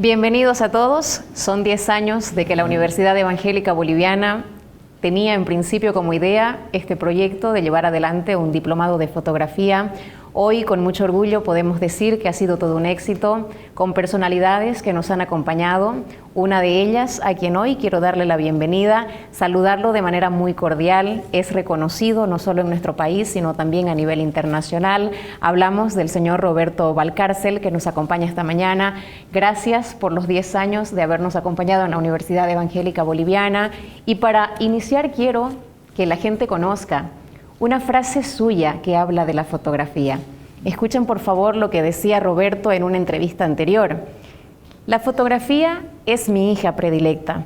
Bienvenidos a todos. Son 10 años de que la Universidad Evangélica Boliviana tenía en principio como idea este proyecto de llevar adelante un diplomado de fotografía. Hoy, con mucho orgullo, podemos decir que ha sido todo un éxito, con personalidades que nos han acompañado. Una de ellas, a quien hoy quiero darle la bienvenida, saludarlo de manera muy cordial. Es reconocido no solo en nuestro país, sino también a nivel internacional. Hablamos del señor Roberto Valcárcel, que nos acompaña esta mañana. Gracias por los 10 años de habernos acompañado en la Universidad Evangélica Boliviana. Y para iniciar, quiero que la gente conozca una frase suya que habla de la fotografía. Escuchen por favor lo que decía Roberto en una entrevista anterior. La fotografía es mi hija predilecta.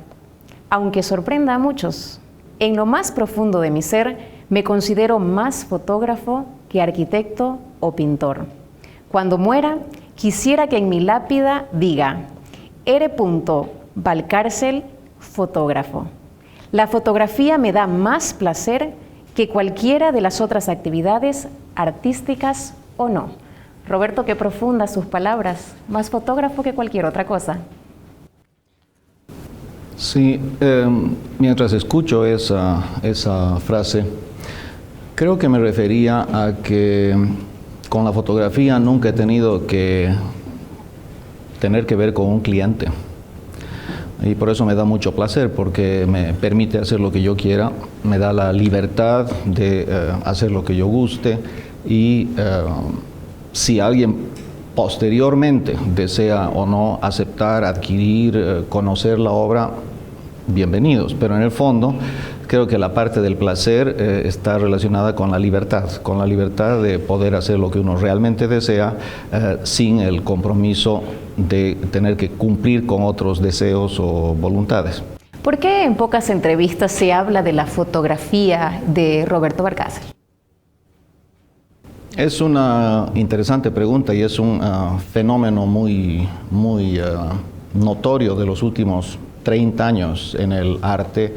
Aunque sorprenda a muchos, en lo más profundo de mi ser me considero más fotógrafo que arquitecto o pintor. Cuando muera, quisiera que en mi lápida diga: R. Valcárcel, fotógrafo. La fotografía me da más placer que cualquiera de las otras actividades artísticas o no. Roberto, qué profundas sus palabras, más fotógrafo que cualquier otra cosa. Sí, mientras escucho esa frase, creo que me refería a que con la fotografía nunca he tenido que tener que ver con un cliente. Y por eso me da mucho placer, porque me permite hacer lo que yo quiera, me da la libertad de hacer lo que yo guste, y si alguien posteriormente desea o no aceptar, adquirir, conocer la obra, bienvenidos. Pero en el fondo creo que la parte del placer está relacionada con la libertad de poder hacer lo que uno realmente desea, sin el compromiso de tener que cumplir con otros deseos o voluntades. ¿Por qué en pocas entrevistas se habla de la fotografía de Roberto Valcárcel? Es una interesante pregunta y es un fenómeno muy notorio de los últimos 30 años en el arte,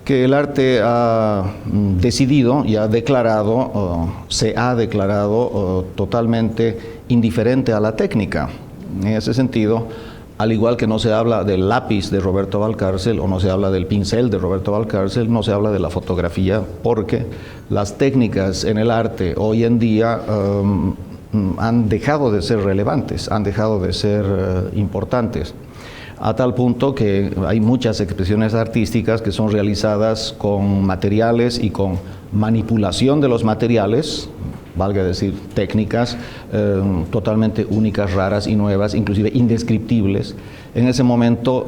que el arte ha decidido y ha declarado, se ha declarado totalmente indiferente a la técnica. En ese sentido, al igual que no se habla del lápiz de Roberto Valcárcel o no se habla del pincel de Roberto Valcárcel, no se habla de la fotografía, porque las técnicas en el arte hoy en día han dejado de ser relevantes, han dejado de ser importantes, a tal punto que hay muchas expresiones artísticas que son realizadas con materiales y con manipulación de los materiales, valga decir técnicas totalmente únicas, raras y nuevas, inclusive indescriptibles. En ese momento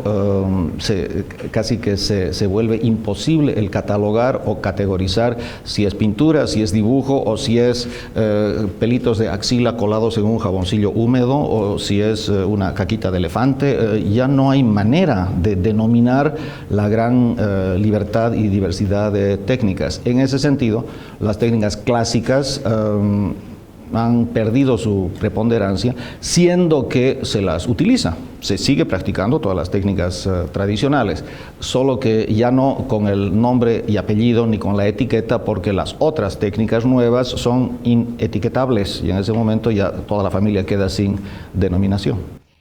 casi que se vuelve imposible el catalogar o categorizar si es pintura, si es dibujo, o si es pelitos de axila colados en un jaboncillo húmedo, o si es una caquita de elefante. Ya no hay manera de denominar la gran libertad y diversidad de técnicas. En ese sentido, las técnicas clásicas han perdido su preponderancia, siendo que se las utiliza. Se sigue practicando todas las técnicas tradicionales, solo que ya no con el nombre y apellido ni con la etiqueta, porque las otras técnicas nuevas son inetiquetables y en ese momento ya toda la familia queda sin denominación.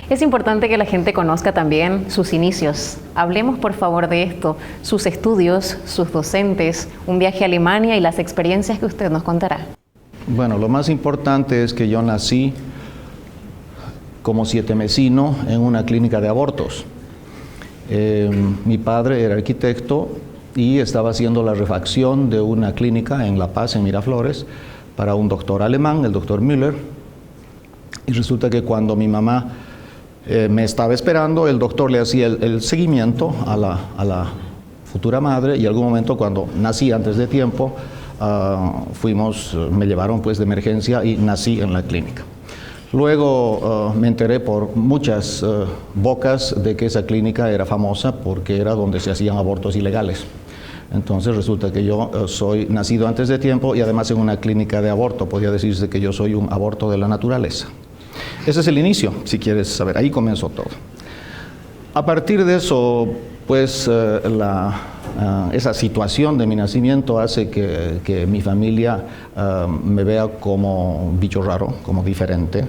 Es importante que la gente conozca también sus inicios. Hablemos por favor de esto, sus estudios, sus docentes, un viaje a Alemania y las experiencias que usted nos contará. Bueno, lo más importante es que yo nací como sietemesino en una clínica de abortos. Mi padre era arquitecto y estaba haciendo la refacción de una clínica en La Paz, en Miraflores, para un doctor alemán, el doctor Müller. Y resulta que cuando mi mamá me estaba esperando, el doctor le hacía el seguimiento a la futura madre, y en algún momento, cuando nací antes de tiempo, me llevaron pues de emergencia y nací en la clínica. Luego me enteré por muchas bocas de que esa clínica era famosa porque era donde se hacían abortos ilegales. Entonces resulta que yo soy nacido antes de tiempo y además en una clínica de aborto. Podría decirse que yo soy un aborto de la naturaleza. Ese es el inicio, si quieres saber. Ahí comenzó todo. A partir de eso, pues la esa situación de mi nacimiento hace que mi familia me vea como bicho raro, como diferente.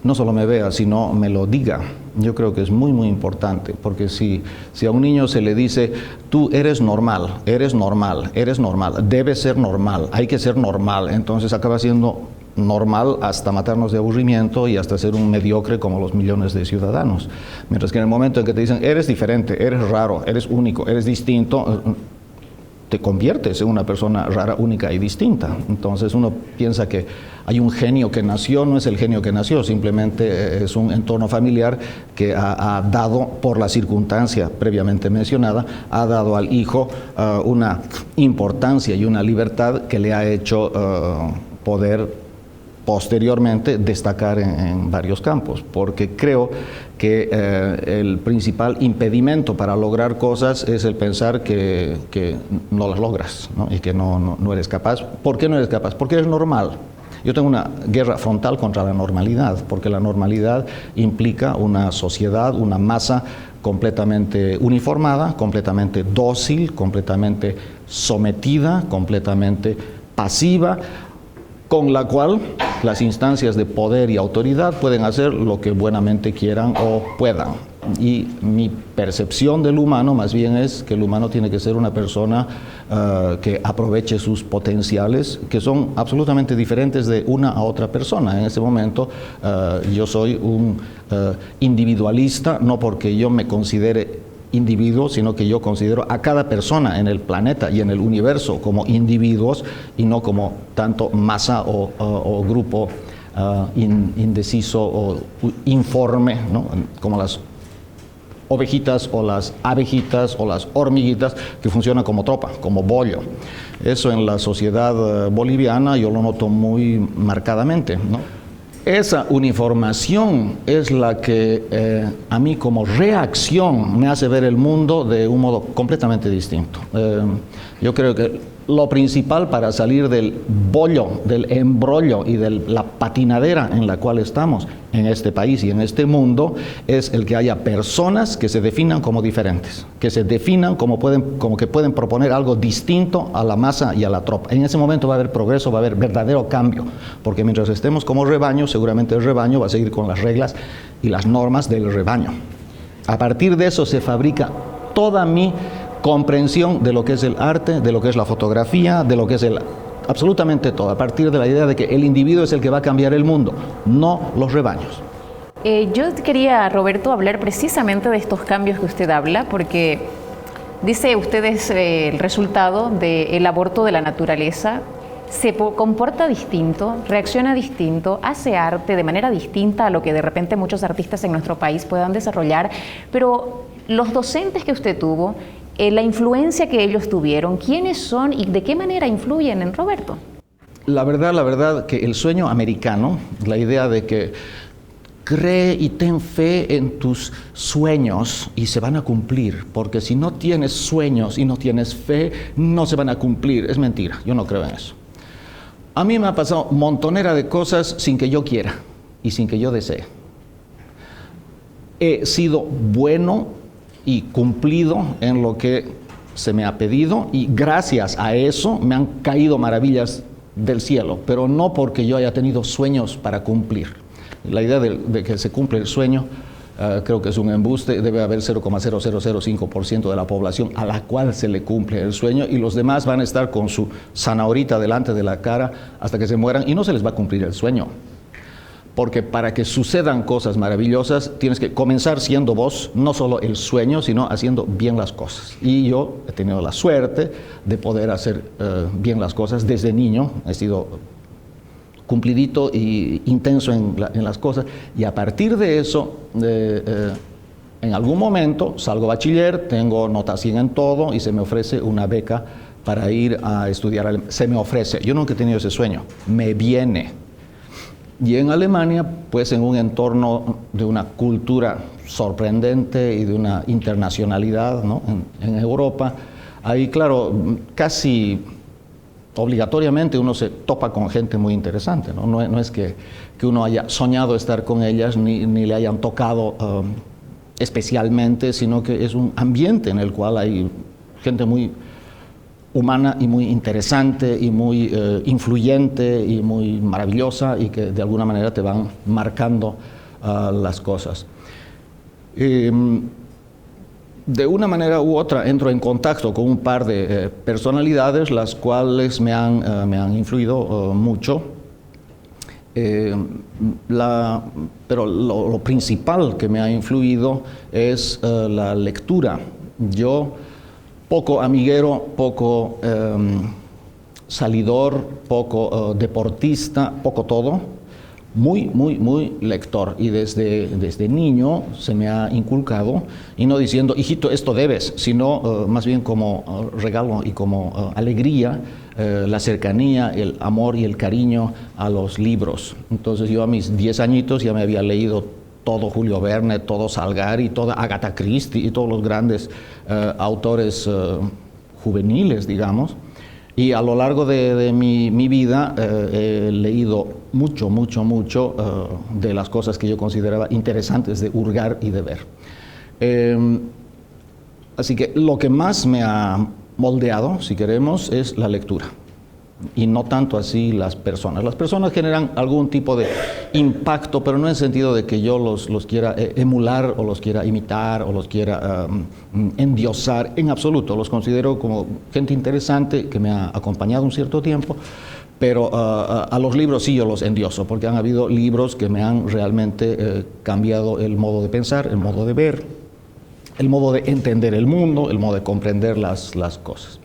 No solo me vea, sino me lo diga. Yo creo que es muy, muy importante, porque si a un niño se le dice, tú eres normal, eres normal, eres normal, debes ser normal, hay que ser normal, entonces acaba siendo normal hasta matarnos de aburrimiento y hasta ser un mediocre como los millones de ciudadanos. Mientras que en el momento en que te dicen, eres diferente, eres raro, eres único, eres distinto, te conviertes en una persona rara, única y distinta. Entonces uno piensa que hay un genio que nació, no es el genio que nació, simplemente es un entorno familiar que ha dado, por la circunstancia previamente mencionada, ha dado al hijo una importancia y una libertad que le ha hecho poder posteriormente destacar en varios campos, porque creo que el principal impedimento para lograr cosas es el pensar que no las logras, ¿no? Y que no eres capaz. ¿Por qué no eres capaz? Porque eres normal. Yo tengo una guerra frontal contra la normalidad, porque la normalidad implica una sociedad, una masa completamente uniformada, completamente dócil, completamente sometida, completamente pasiva, con la cual las instancias de poder y autoridad pueden hacer lo que buenamente quieran o puedan. Y mi percepción del humano más bien es que el humano tiene que ser una persona que aproveche sus potenciales, que son absolutamente diferentes de una a otra persona. En ese momento yo soy un individualista, no porque yo me considere individuo, sino que yo considero a cada persona en el planeta y en el universo como individuos y no como tanto masa o grupo indeciso o informe, ¿no? Como las ovejitas o las abejitas o las hormiguitas que funcionan como tropa, como bollo. Eso en la sociedad boliviana yo lo noto muy marcadamente, ¿no? Esa uniformación es la que a mí como reacción me hace ver el mundo de un modo completamente distinto. Yo creo que lo principal para salir del bollo, del embrollo y de la patinadera en la cual estamos en este país y en este mundo es el que haya personas que se definan como diferentes, que se definan como que pueden proponer algo distinto a la masa y a la tropa. En ese momento va a haber progreso, va a haber verdadero cambio, porque mientras estemos como rebaño, seguramente el rebaño va a seguir con las reglas y las normas del rebaño. A partir de eso se fabrica toda mi comprensión de lo que es el arte, de lo que es la fotografía, de lo que es absolutamente todo, a partir de la idea de que el individuo es el que va a cambiar el mundo, no los rebaños. Yo quería, Roberto, hablar precisamente de estos cambios que usted habla, porque dice usted es el resultado del aborto de la naturaleza, se comporta distinto, reacciona distinto, hace arte de manera distinta a lo que de repente muchos artistas en nuestro país puedan desarrollar, pero los docentes que usted tuvo, la influencia que ellos tuvieron, ¿quiénes son y de qué manera influyen en Roberto? La verdad que el sueño americano, la idea de que cree y ten fe en tus sueños y se van a cumplir, porque si no tienes sueños y no tienes fe, no se van a cumplir, es mentira, yo no creo en eso. A mí me ha pasado montonera de cosas sin que yo quiera y sin que yo desee. He sido bueno y cumplido en lo que se me ha pedido y gracias a eso me han caído maravillas del cielo, pero no porque yo haya tenido sueños para cumplir. La idea de que se cumple el sueño creo que es un embuste. Debe haber 0,0005% de la población a la cual se le cumple el sueño y los demás van a estar con su zanahorita delante de la cara hasta que se mueran y no se les va a cumplir el sueño. Porque para que sucedan cosas maravillosas tienes que comenzar siendo vos, no solo el sueño, sino haciendo bien las cosas. Y yo he tenido la suerte de poder hacer bien las cosas desde niño. He sido cumplidito e intenso en las cosas. Y a partir de eso, en algún momento salgo bachiller, tengo nota 100 en todo y se me ofrece una beca para ir a estudiar. Se me ofrece. Yo nunca he tenido ese sueño. Me viene. Y en Alemania, pues en un entorno de una cultura sorprendente y de una internacionalidad, ¿no? En Europa, ahí claro, casi obligatoriamente uno se topa con gente muy interesante, ¿no? No es que uno haya soñado estar con ellas ni le hayan tocado especialmente, sino que es un ambiente en el cual hay gente muy humana y muy interesante y muy influyente y muy maravillosa y que de alguna manera te van marcando las cosas. De una manera u otra entro en contacto con un par de personalidades las cuales me han influido mucho. Pero lo principal que me ha influido es la lectura. Yo, poco amiguero, poco salidor, poco deportista, poco todo, muy lector, y desde niño se me ha inculcado, y no diciendo, hijito, esto debes, sino más bien como regalo y como alegría, la cercanía, el amor y el cariño a los libros. Entonces yo a mis 10 añitos ya me había leído todo Julio Verne, todo Salgari, toda Agatha Christie y todos los grandes autores juveniles, digamos. Y a lo largo de mi vida he leído mucho de las cosas que yo consideraba interesantes de hurgar y de ver. Así que lo que más me ha moldeado, si queremos, es la lectura. Y no tanto así las personas. Las personas generan algún tipo de impacto, pero no en el sentido de que yo los quiera emular o los quiera imitar o los quiera endiosar. En absoluto, los considero como gente interesante que me ha acompañado un cierto tiempo, pero a los libros sí yo los endioso, porque han habido libros que me han realmente cambiado el modo de pensar, el modo de ver, el modo de entender el mundo, el modo de comprender las cosas.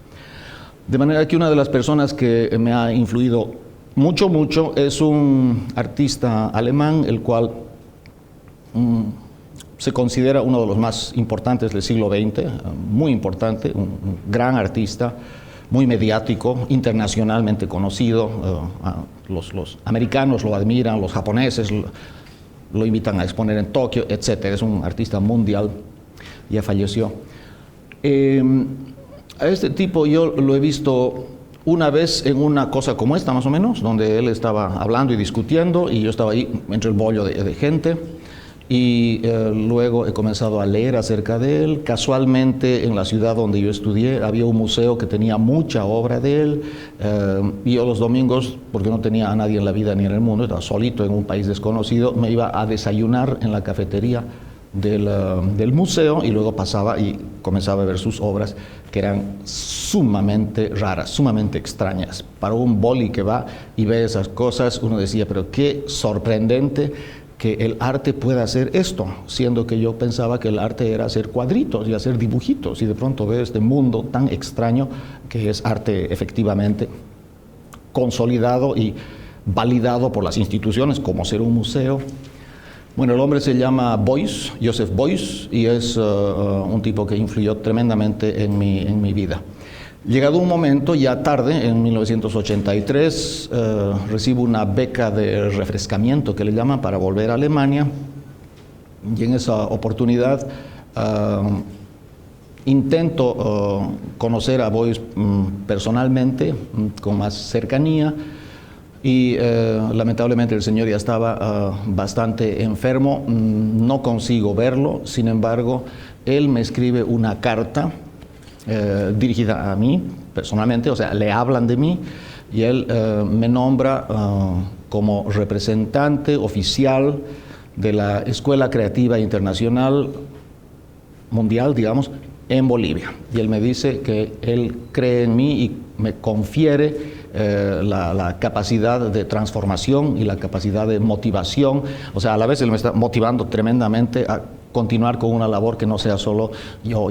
De manera que una de las personas que me ha influido mucho es un artista alemán, el cual se considera uno de los más importantes del siglo XX, muy importante, un gran artista, muy mediático, internacionalmente conocido. Los americanos lo admiran, los japoneses lo invitan a exponer en Tokio, etc. Es un artista mundial, ya falleció. A este tipo yo lo he visto una vez en una cosa como esta, más o menos, donde él estaba hablando y discutiendo y yo estaba ahí entre el bollo de gente, y luego he comenzado a leer acerca de él. Casualmente en la ciudad donde yo estudié había un museo que tenía mucha obra de él, y yo los domingos, porque no tenía a nadie en la vida ni en el mundo, estaba solito en un país desconocido, me iba a desayunar en la cafetería del museo y luego pasaba y comenzaba a ver sus obras, que eran sumamente raras, sumamente extrañas. Para un boli que va y ve esas cosas, uno decía, pero qué sorprendente que el arte pueda hacer esto, siendo que yo pensaba que el arte era hacer cuadritos y hacer dibujitos, y de pronto veo este mundo tan extraño que es arte efectivamente consolidado y validado por las instituciones como ser un museo. Bueno, el hombre se llama Beuys, Joseph Beuys, y es un tipo que influyó tremendamente en mi vida. Llegado un momento, ya tarde, en 1983, recibo una beca de refrescamiento, que le llaman, para volver a Alemania, y en esa oportunidad intento conocer a Beuys personalmente, con más cercanía. Y lamentablemente el señor ya estaba bastante enfermo, no consigo verlo. Sin embargo, él me escribe una carta dirigida a mí personalmente, o sea, le hablan de mí, y él me nombra como representante oficial de la Escuela Creativa Internacional Mundial, digamos, en Bolivia. Y él me dice que él cree en mí y me confiere la capacidad de transformación y la capacidad de motivación. O sea, a la vez él me está motivando tremendamente a continuar con una labor que no sea solo yo,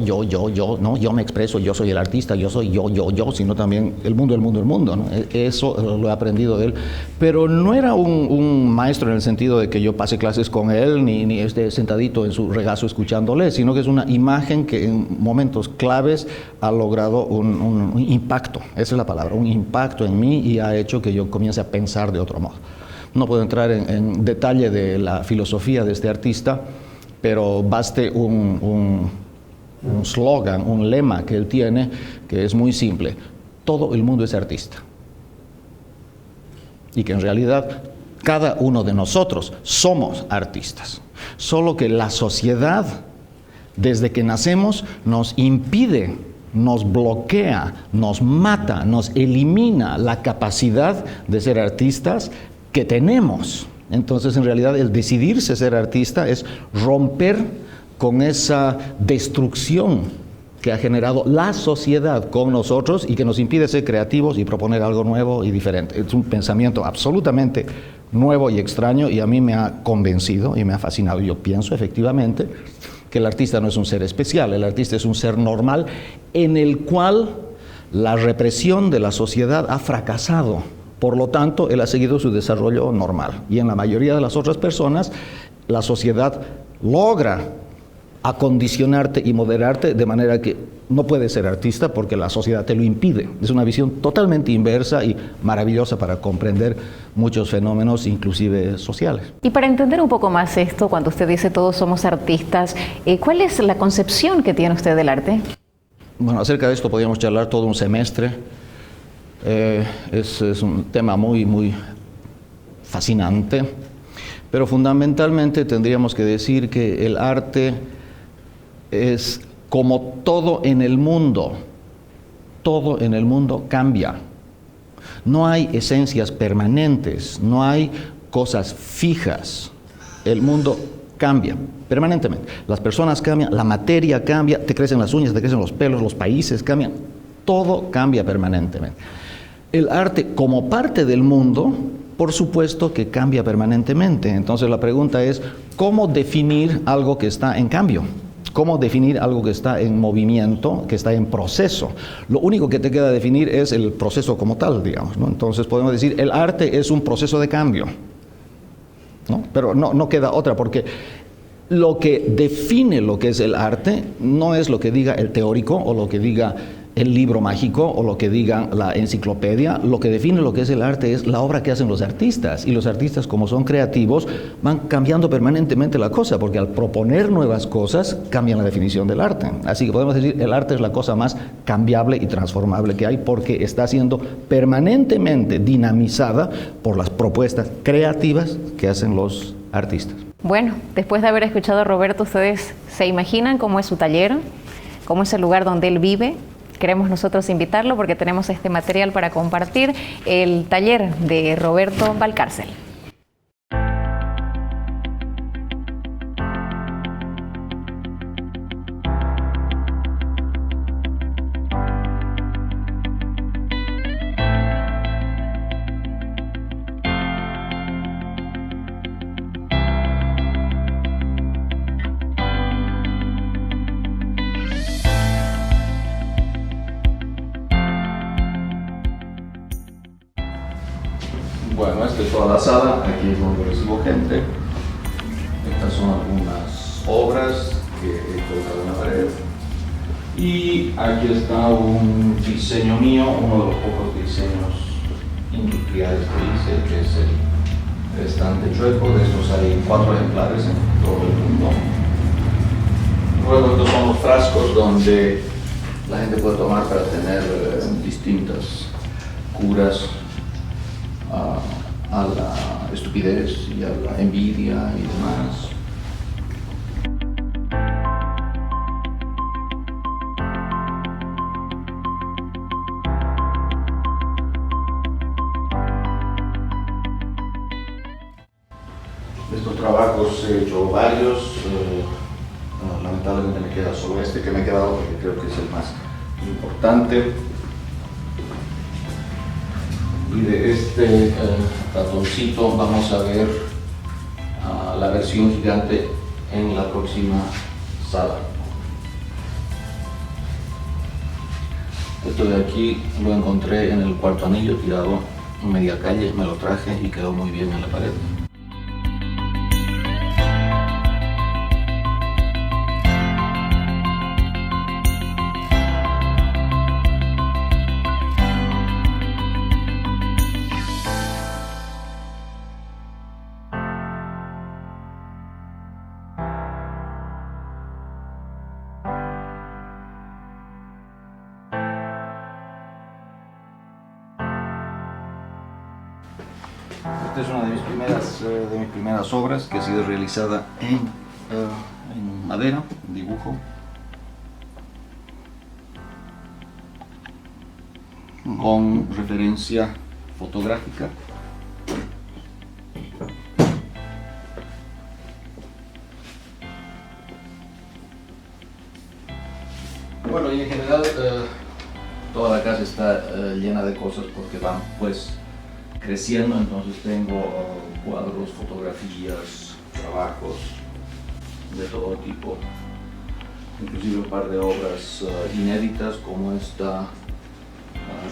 ¿no? Yo me expreso, yo soy el artista, yo soy yo, sino también el mundo, ¿no? Eso lo he aprendido de él. Pero no era un maestro en el sentido de que yo pase clases con él, ni esté sentadito en su regazo escuchándole, sino que es una imagen que en momentos claves ha logrado un impacto, esa es la palabra, un impacto en mí, y ha hecho que yo comience a pensar de otro modo. No puedo entrar en detalle de la filosofía de este artista, pero baste un slogan, un lema que él tiene, que es muy simple: todo el mundo es artista. Y que en realidad cada uno de nosotros somos artistas. Solo que la sociedad, desde que nacemos, nos impide nos bloquea, nos mata, nos elimina la capacidad de ser artistas que tenemos. Entonces, en realidad, el decidirse ser artista es romper con esa destrucción que ha generado la sociedad con nosotros y que nos impide ser creativos y proponer algo nuevo y diferente. Es un pensamiento absolutamente nuevo y extraño, y a mí me ha convencido y me ha fascinado. Yo pienso efectivamente que el artista no es un ser especial, el artista es un ser normal en el cual la represión de la sociedad ha fracasado. Por lo tanto, él ha seguido su desarrollo normal. Y en la mayoría de las otras personas, la sociedad logra acondicionarte y moderarte de manera que no puedes ser artista porque la sociedad te lo impide. Es una visión totalmente inversa y maravillosa para comprender muchos fenómenos, inclusive sociales. Y para entender un poco más esto, cuando usted dice todos somos artistas, ¿cuál es la concepción que tiene usted del arte? Bueno, acerca de esto podríamos charlar todo un semestre. Es un tema muy fascinante, pero fundamentalmente tendríamos que decir que el arte es como todo en el mundo cambia. No hay esencias permanentes, no hay cosas fijas. El mundo cambia permanentemente. Las personas cambian, la materia cambia, te crecen las uñas, te crecen los pelos, los países cambian, todo cambia permanentemente. El arte, como parte del mundo, por supuesto que cambia permanentemente. Entonces la pregunta es, ¿cómo definir algo que está en cambio? ¿Cómo definir algo que está en movimiento, que está en proceso? Lo único que te queda definir es el proceso como tal, digamos, ¿no? Entonces podemos decir, el arte es un proceso de cambio, ¿no? Pero no queda otra, porque lo que define lo que es el arte no es lo que diga el teórico o lo que diga el libro mágico o lo que diga la enciclopedia. Lo que define lo que es el arte es la obra que hacen los artistas, y los artistas, como son creativos, van cambiando permanentemente la cosa, porque al proponer nuevas cosas cambian la definición del arte. Así que podemos decir, el arte es la cosa más cambiable y transformable que hay, porque está siendo permanentemente dinamizada por las propuestas creativas que hacen los artistas. Bueno, después de haber escuchado a Roberto, ¿ustedes se imaginan cómo es su taller? ¿Cómo es el lugar donde él vive? Queremos nosotros invitarlo porque tenemos este material para compartir, el taller de Roberto Valcárcel. Bueno, esta es toda la sala, aquí es donde recibo gente. Estas son algunas obras que he colgado en la pared. Y aquí está un diseño mío, uno de los pocos diseños industriales que hice, que es el estante chueco. De estos hay 4 ejemplares en todo el mundo. Luego estos son los frascos donde la gente puede tomar para tener distintas curas a la estupidez y a la envidia y demás. Estos trabajos he hecho varios, lamentablemente me queda solo este que me he quedado porque creo que es el más importante. Y de este ratoncito vamos a ver la versión gigante en la próxima sala. Esto de aquí lo encontré en el Cuarto Anillo, tirado en media calle, me lo traje y quedó muy bien en la pared. Esta es una de mis primeras obras que ha sido realizada en madera, en dibujo. con referencia fotográfica. Bueno, y en general toda la casa está llena de cosas porque van pues creciendo, entonces tengo cuadros, fotografías, trabajos de todo tipo, inclusive un par de obras inéditas como esta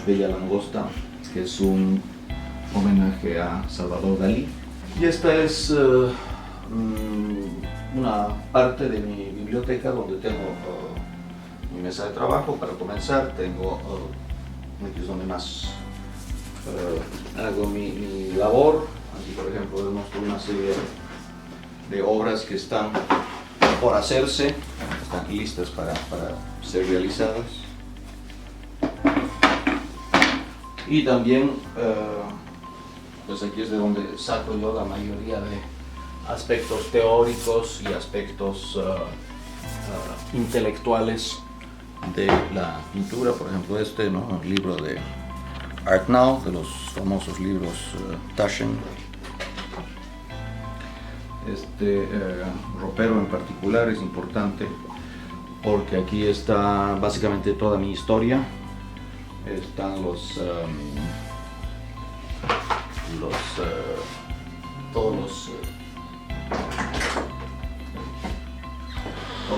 Bella Langosta, que es un homenaje a Salvador Dalí. Y esta es una parte de mi biblioteca donde tengo mi mesa de trabajo. Para comenzar tengo, aquí es donde más hago mi labor. Aquí por ejemplo les muestro una serie de obras que están por hacerse, están listas para ser realizadas. Y también, pues aquí es de donde saco yo la mayoría de aspectos teóricos y aspectos intelectuales de la pintura. Por ejemplo este, ¿no? Un libro de Art Now, de los famosos libros Taschen. Este ropero en particular es importante porque aquí está básicamente toda mi historia. Están todos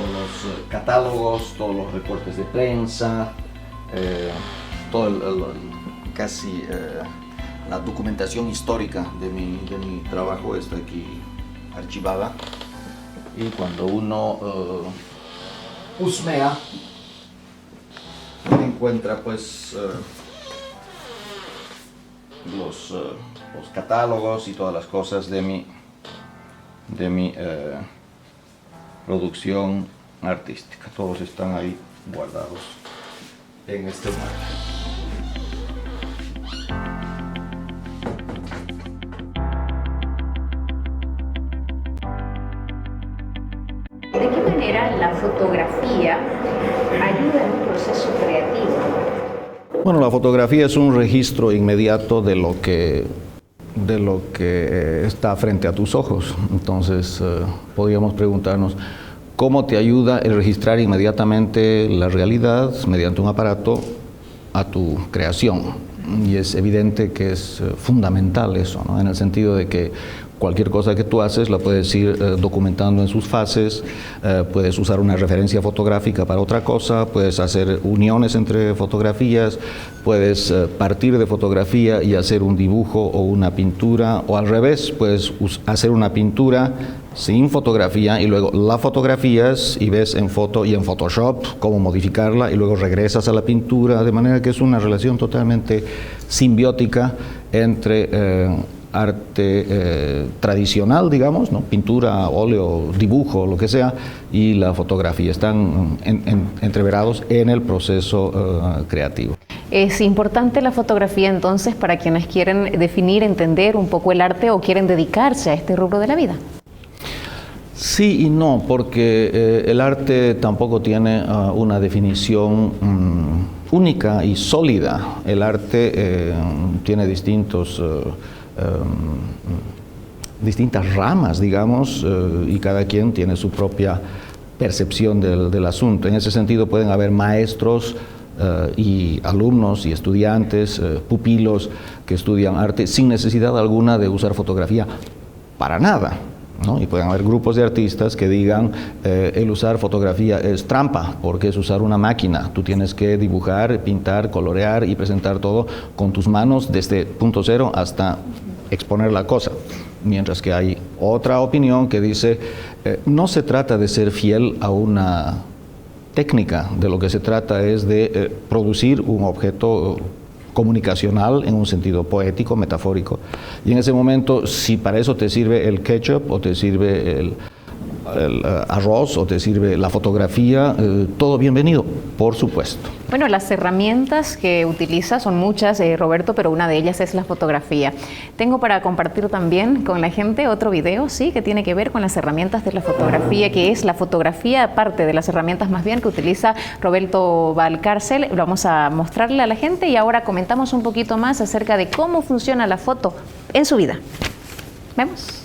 los catálogos, todos los reportes de prensa, casi la documentación histórica de mi trabajo está aquí archivada. Y cuando uno husmea, encuentra pues los catálogos y todas las cosas de mi producción artística. Todos están ahí guardados en este marco. ¿De qué manera la fotografía ayuda en un proceso creativo? Bueno, la fotografía es un registro inmediato de lo que está frente a tus ojos. Entonces, podríamos preguntarnos, ¿cómo te ayuda el registrar inmediatamente la realidad mediante un aparato a tu creación? Y es evidente que es fundamental eso, ¿no? En el sentido de que cualquier cosa que tú haces la puedes ir documentando en sus fases, puedes usar una referencia fotográfica para otra cosa, puedes hacer uniones entre fotografías, puedes partir de fotografía y hacer un dibujo o una pintura, o al revés, puedes hacer una pintura sin fotografía y luego la fotografías y ves en foto y en Photoshop cómo modificarla y luego regresas a la pintura, de manera que es una relación totalmente simbiótica entre arte tradicional, digamos, ¿no? Pintura, óleo, dibujo, lo que sea, y la fotografía. Están entreverados en el proceso creativo. ¿Es importante la fotografía entonces para quienes quieren definir, entender un poco el arte o quieren dedicarse a este rubro de la vida? Sí y no, porque el arte tampoco tiene una definición única y sólida. El arte tiene distintas ramas, digamos, y cada quien tiene su propia percepción del asunto. En ese sentido pueden haber maestros y alumnos y estudiantes, pupilos que estudian arte sin necesidad alguna de usar fotografía para nada, ¿no? Y pueden haber grupos de artistas que digan el usar fotografía es trampa, porque es usar una máquina. Tú tienes que dibujar, pintar, colorear y presentar todo con tus manos desde punto cero hasta exponer la cosa. Mientras que hay otra opinión que dice no se trata de ser fiel a una técnica, de lo que se trata es de producir un objeto comunicacional en un sentido poético, metafórico. Y en ese momento, si para eso te sirve el ketchup o te sirve el arroz o te sirve la fotografía, todo bienvenido, por supuesto. Bueno, las herramientas que utiliza son muchas, Roberto, pero una de ellas es la fotografía. Tengo para compartir también con la gente otro video, sí, que tiene que ver con las herramientas de la fotografía, que es la fotografía, parte de las herramientas más bien que utiliza Roberto Valcárcel. Lo vamos a mostrarle a la gente y ahora comentamos un poquito más acerca de cómo funciona la foto en su vida. ¿Vemos?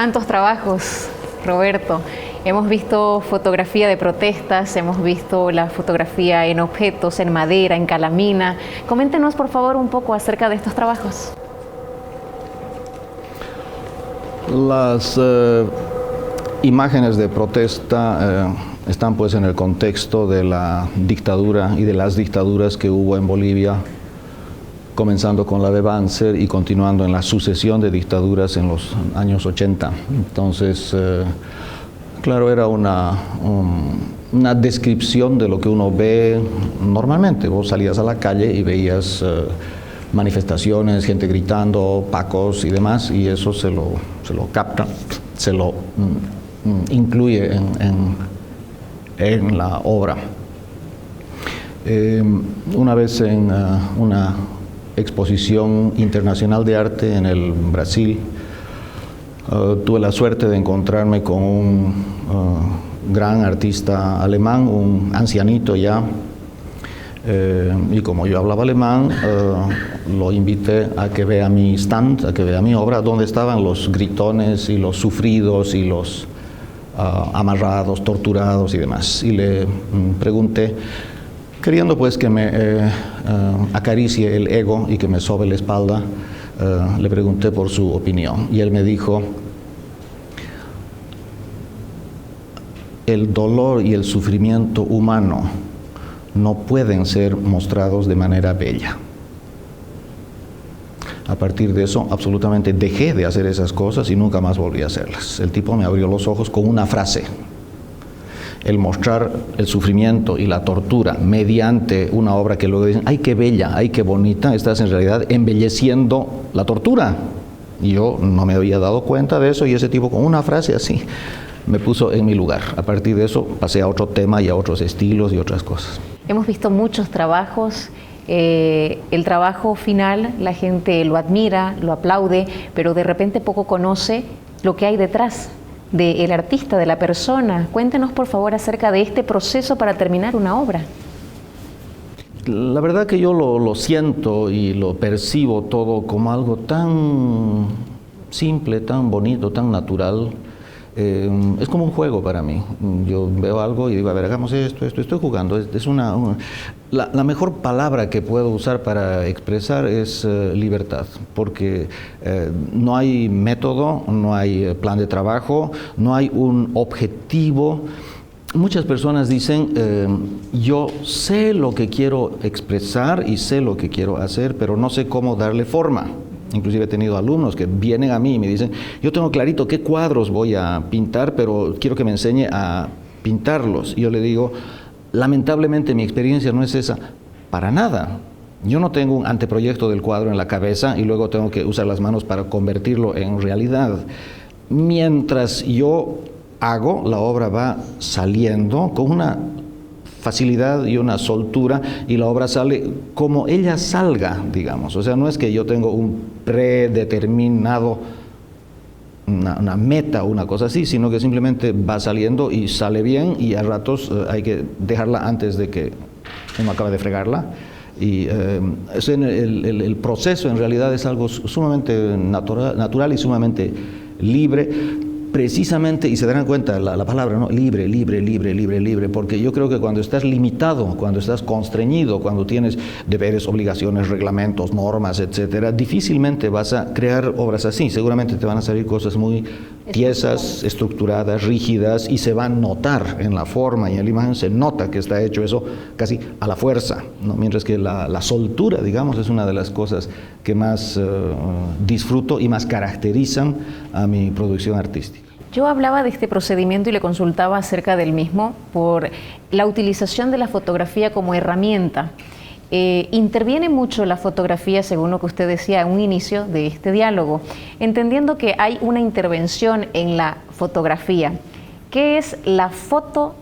tantos trabajos, Roberto. Hemos visto fotografía de protestas, hemos visto la fotografía en objetos, en madera, en calamina. Coméntenos, por favor, un poco acerca de estos trabajos. Las imágenes de protesta están pues en el contexto de la dictadura y de las dictaduras que hubo en Bolivia, comenzando con la de Banzer y continuando en la sucesión de dictaduras en los años 80. Entonces, claro, era una descripción de lo que uno ve normalmente. Vos salías a la calle y veías manifestaciones, gente gritando, pacos y demás, y eso se lo capta, se lo incluye en la obra. Una vez en una exposición internacional de arte en el Brasil, tuve la suerte de encontrarme con un gran artista alemán, un ancianito ya, y como yo hablaba alemán, lo invité a que vea mi stand, a que vea mi obra, donde estaban los gritones y los sufridos y los amarrados, torturados y demás. Y le pregunté, queriendo pues que me acaricie el ego y que me sobe la espalda, le pregunté por su opinión. Y él me dijo: el dolor y el sufrimiento humano no pueden ser mostrados de manera bella. A partir de eso, absolutamente dejé de hacer esas cosas y nunca más volví a hacerlas. El tipo me abrió los ojos con una frase: el mostrar el sufrimiento y la tortura mediante una obra que luego dicen, ¡ay, qué bella, ay, qué bonita! Estás en realidad embelleciendo la tortura. Y yo no me había dado cuenta de eso, y ese tipo con una frase así me puso en mi lugar. A partir de eso pasé a otro tema y a otros estilos y otras cosas. Hemos visto muchos trabajos. El trabajo final, la gente lo admira, lo aplaude, pero de repente poco conoce lo que hay detrás del artista, de la persona. Cuéntenos, por favor, acerca de este proceso para terminar una obra. La verdad que yo lo siento y lo percibo todo como algo tan simple, tan bonito, tan natural. Es como un juego para mí. Yo veo algo y digo, a ver, hagamos esto, estoy jugando. La mejor palabra que puedo usar para expresar es libertad, porque no hay método, no hay plan de trabajo, no hay un objetivo. Muchas personas dicen, yo sé lo que quiero expresar y sé lo que quiero hacer, pero no sé cómo darle forma. Inclusive he tenido alumnos que vienen a mí y me dicen, yo tengo clarito qué cuadros voy a pintar, pero quiero que me enseñe a pintarlos. Y yo le digo, lamentablemente mi experiencia no es esa para nada. Yo no tengo un anteproyecto del cuadro en la cabeza y luego tengo que usar las manos para convertirlo en realidad. Mientras yo hago, la obra va saliendo con una facilidad y una soltura, y la obra sale como ella salga, digamos. O sea, no es que yo tengo un predeterminado, una meta, una cosa así, sino que simplemente va saliendo y sale bien, y a ratos hay que dejarla antes de que uno acabe de fregarla. Y el proceso en realidad es algo sumamente natural y sumamente libre. Precisamente, y se darán cuenta la palabra, ¿no? Libre, porque yo creo que cuando estás limitado, cuando estás constreñido, cuando tienes deberes, obligaciones, reglamentos, normas, etcétera, difícilmente vas a crear obras así. Seguramente te van a salir cosas muy tiesas, estructuradas, rígidas, y se va a notar en la forma y en la imagen, se nota que está hecho eso casi a la fuerza, ¿no? Mientras que la soltura, digamos, es una de las cosas que más disfruto y más caracterizan a mi producción artística. Yo hablaba de este procedimiento y le consultaba acerca del mismo por la utilización de la fotografía como herramienta. Interviene mucho la fotografía, según lo que usted decía en un inicio de este diálogo, entendiendo que hay una intervención en la fotografía. ¿Qué es la foto,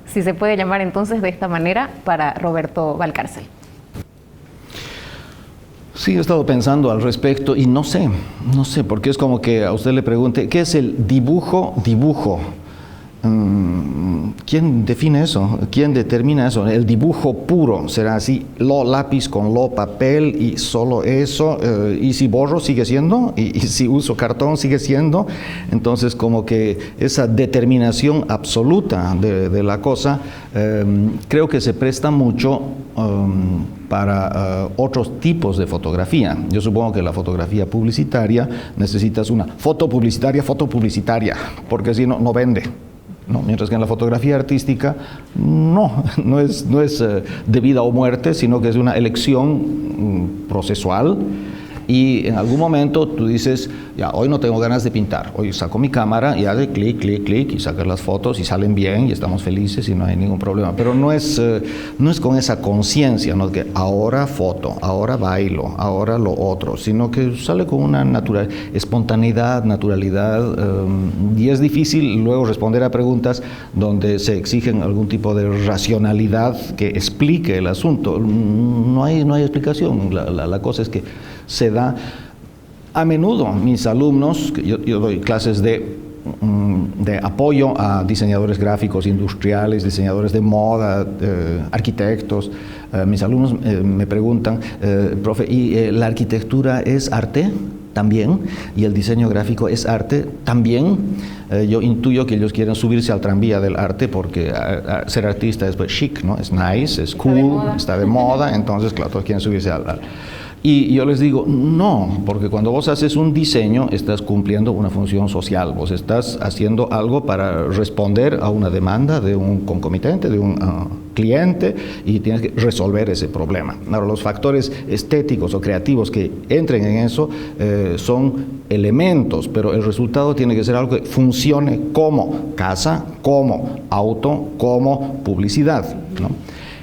si se puede llamar entonces de esta manera, para Roberto Valcárcel? Sí, he estado pensando al respecto y no sé, porque es como que a usted le pregunte, ¿qué es el dibujo? ¿quién define eso? ¿Quién determina eso? El dibujo puro será así, lo lápiz con lo papel y solo eso, y si borro sigue siendo, y si uso cartón sigue siendo. Entonces como que esa determinación absoluta de la cosa creo que se presta mucho para otros tipos de fotografía. Yo supongo que la fotografía publicitaria necesitas una foto publicitaria, porque si no, no vende. ¿No? Mientras que en la fotografía artística no es de vida o muerte, sino que es una elección procesual. Y en algún momento tú dices, ya, hoy no tengo ganas de pintar, hoy saco mi cámara y hace clic, clic, clic y sacas las fotos y salen bien y estamos felices y no hay ningún problema. Pero no es con esa conciencia, ¿no? Que ahora foto, ahora bailo, ahora lo otro, sino que sale con una espontaneidad, naturalidad, y es difícil luego responder a preguntas donde se exigen algún tipo de racionalidad que explique el asunto. No hay explicación, la cosa es que se da a menudo. Mis alumnos, yo doy clases de apoyo a diseñadores gráficos industriales, diseñadores de moda, arquitectos. Mis alumnos me preguntan, profe, ¿y la arquitectura es arte? También, y el diseño gráfico es arte también. Yo intuyo que ellos quieren subirse al tranvía del arte porque ser artista es pues, chic, ¿no? Es nice, es cool, está de moda, entonces claro, todos quieren subirse al y yo les digo, no, porque cuando vos haces un diseño, estás cumpliendo una función social, vos estás haciendo algo para responder a una demanda de un concomitante, de un cliente, y tienes que resolver ese problema. Ahora, los factores estéticos o creativos que entren en eso son elementos, pero el resultado tiene que ser algo que funcione como casa, como auto, como publicidad, ¿no?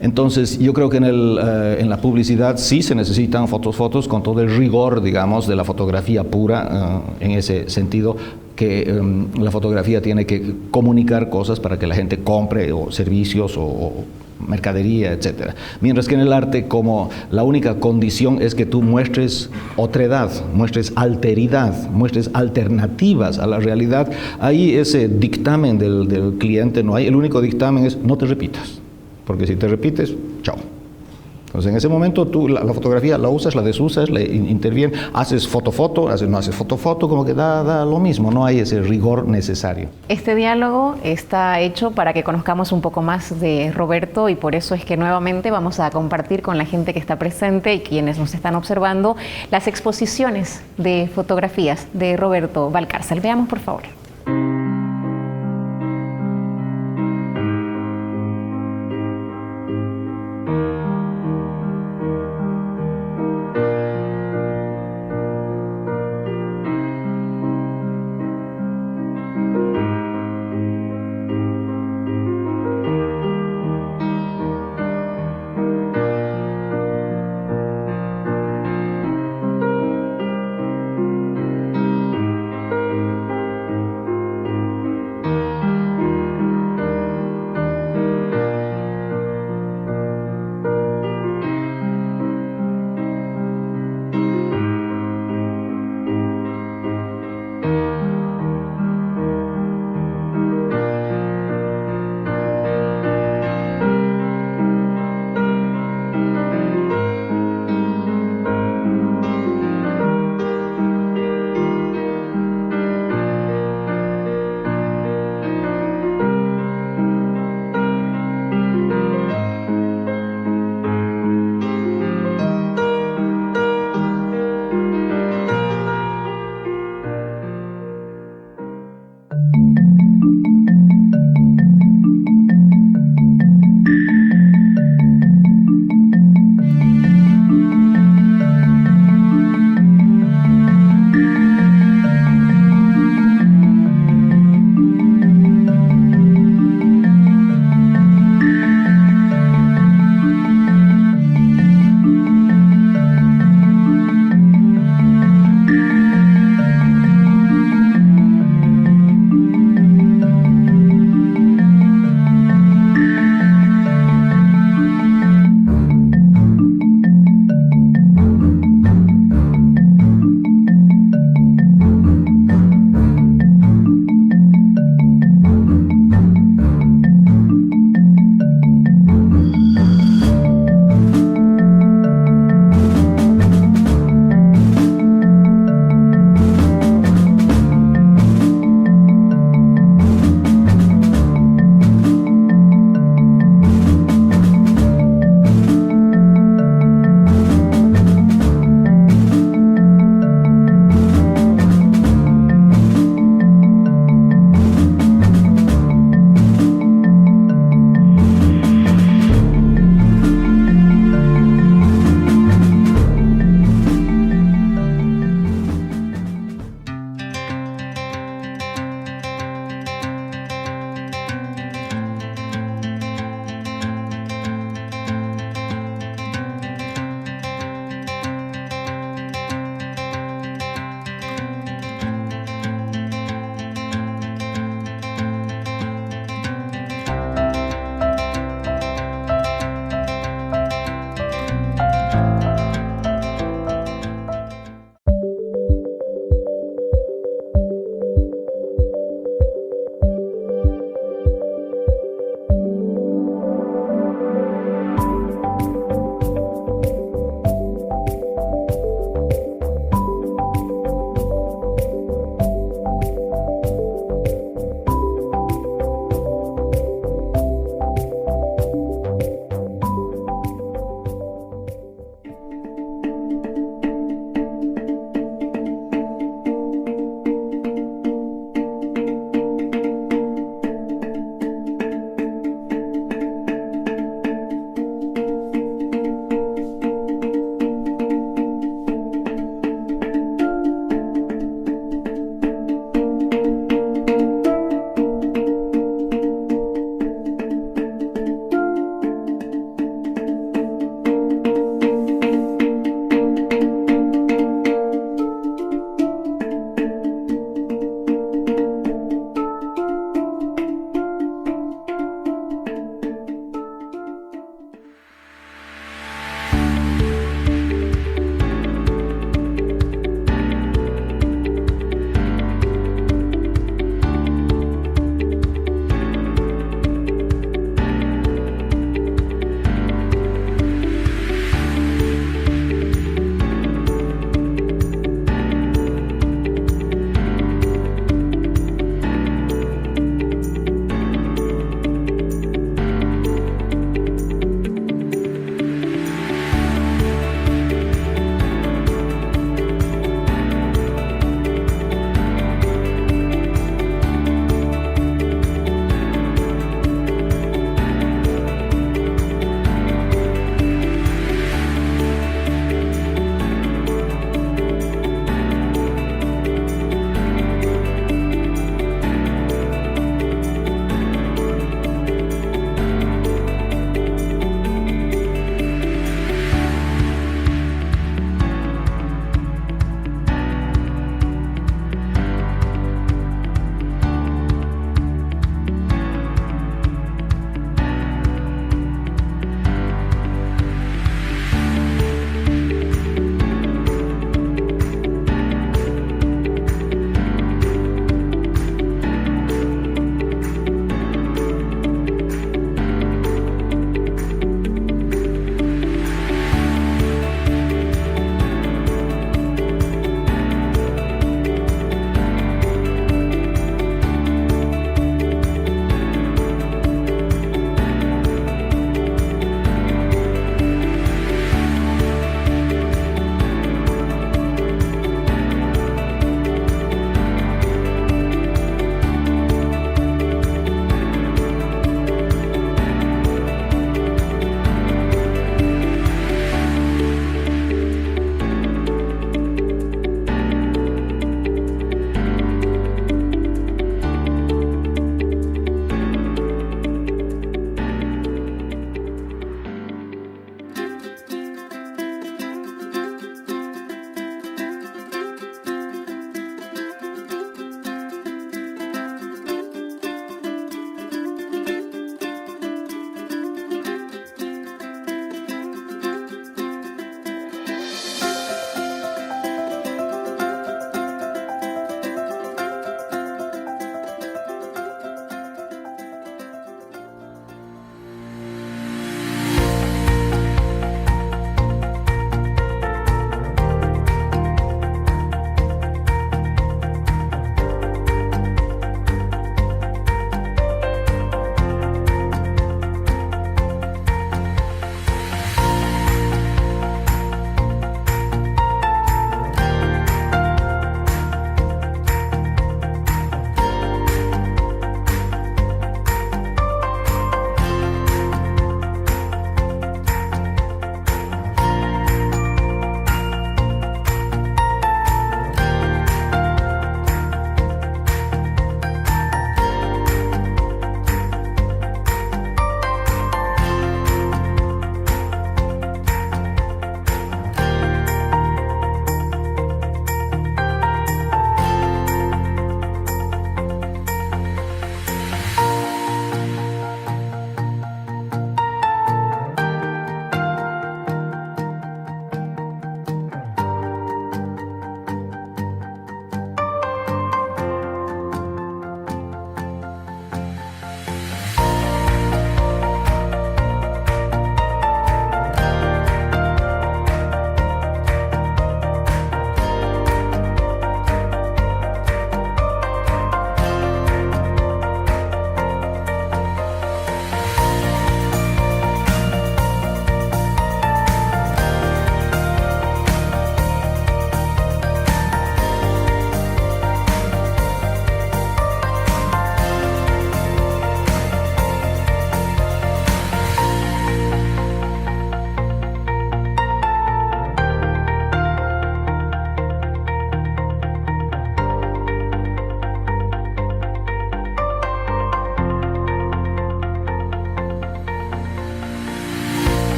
Entonces, yo creo que en la publicidad sí se necesitan fotos con todo el rigor, digamos, de la fotografía pura, en ese sentido que la fotografía tiene que comunicar cosas para que la gente compre, o servicios, o mercadería, etcétera. Mientras que en el arte, como la única condición es que tú muestres otredad, muestres alteridad, muestres alternativas a la realidad, ahí ese dictamen del cliente no hay. El único dictamen es no te repitas. Porque si te repites, chao. Entonces en ese momento tú la fotografía la usas, la desusas, le intervienes, haces foto, no haces foto, como que da lo mismo, no hay ese rigor necesario. Este diálogo está hecho para que conozcamos un poco más de Roberto, y por eso es que nuevamente vamos a compartir con la gente que está presente y quienes nos están observando las exposiciones de fotografías de Roberto Valcárcel. Veamos, por favor.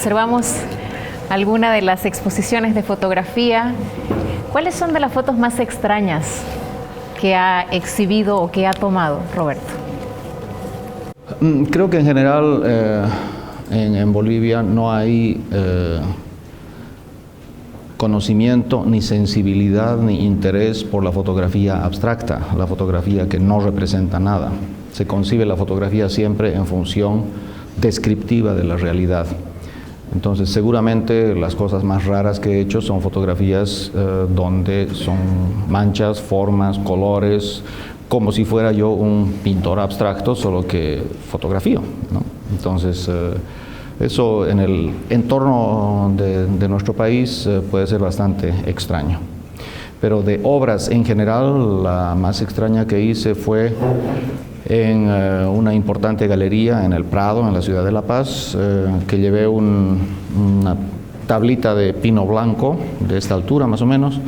observamos alguna de las exposiciones de fotografía. ¿Cuáles son de las fotos más extrañas que ha exhibido o que ha tomado, Roberto? Creo que en general en Bolivia no hay conocimiento, ni sensibilidad, ni interés por la fotografía abstracta, la fotografía que no representa nada. Se concibe la fotografía siempre en función descriptiva de la realidad. Entonces, seguramente las cosas más raras que he hecho son fotografías donde son manchas, formas, colores, como si fuera yo un pintor abstracto, solo que fotografío, ¿no? Entonces, eso en el entorno de nuestro país puede ser bastante extraño. Pero de obras en general, la más extraña que hice fue en una importante galería en el Prado, en la ciudad de La Paz, que llevé una tablita de pino blanco, de esta altura más o menos,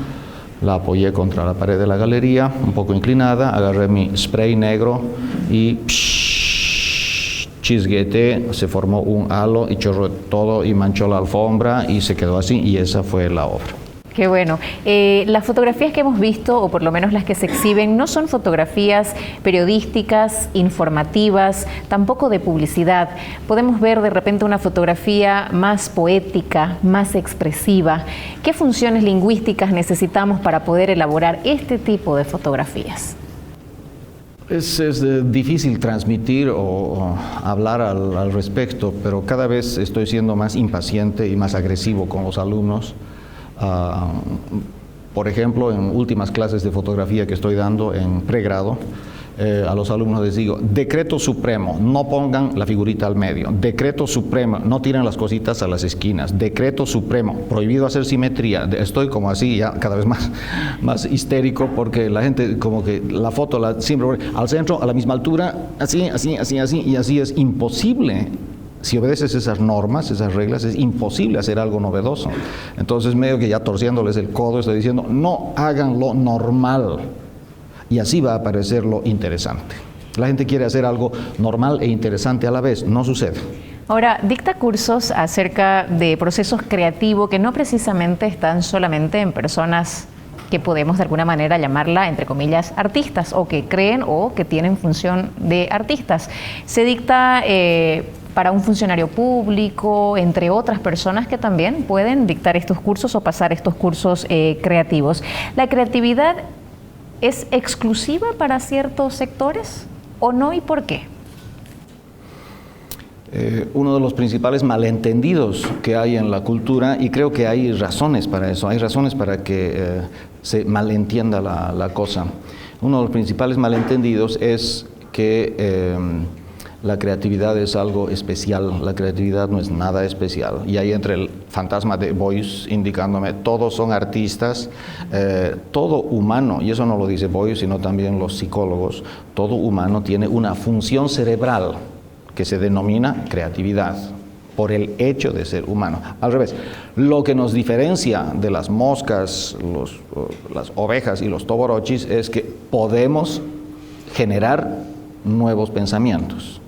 la apoyé contra la pared de la galería, un poco inclinada, agarré mi spray negro y chisgueté, se formó un halo y chorró todo y manchó la alfombra y se quedó así, y esa fue la obra. Qué bueno. Las fotografías que hemos visto, o por lo menos las que se exhiben, no son fotografías periodísticas, informativas, tampoco de publicidad. Podemos ver de repente una fotografía más poética, más expresiva. ¿Qué funciones lingüísticas necesitamos para poder elaborar este tipo de fotografías? Es difícil transmitir o hablar al respecto, pero cada vez estoy siendo más impaciente y más agresivo con los alumnos. Por ejemplo, en últimas clases de fotografía que estoy dando en pregrado, a los alumnos les digo: decreto supremo, no pongan la figurita al medio; decreto supremo, no tiren las cositas a las esquinas; decreto supremo, prohibido hacer simetría. Estoy como así ya cada vez más histérico, porque la gente como que la foto siempre al centro, a la misma altura, así, y así es imposible. Si obedeces esas normas, esas reglas, es imposible hacer algo novedoso. Entonces, medio que ya torciéndoles el codo, estoy diciendo: no hagan lo normal, y así va a aparecer lo interesante. La gente quiere hacer algo normal e interesante a la vez, no sucede. Ahora, dicta cursos acerca de procesos creativos que no precisamente están solamente en personas que podemos de alguna manera llamarla, entre comillas, artistas, o que creen o que tienen función de artistas. Se dicta para un funcionario público, entre otras personas que también pueden dictar estos cursos o pasar estos cursos creativos. ¿La creatividad es exclusiva para ciertos sectores o no, y por qué? Uno de los principales malentendidos que hay en la cultura, y creo que hay razones para eso, hay razones para que se malentienda la cosa. Uno de los principales malentendidos es que la creatividad es algo especial. La creatividad no es nada especial. Y ahí entra el fantasma de Beuys indicándome: todos son artistas, todo humano, y eso no lo dice Beuys, sino también los psicólogos, todo humano tiene una función cerebral que se denomina creatividad, por el hecho de ser humano. Al revés, lo que nos diferencia de las moscas, las ovejas y los toborochis es que podemos generar nuevos pensamientos.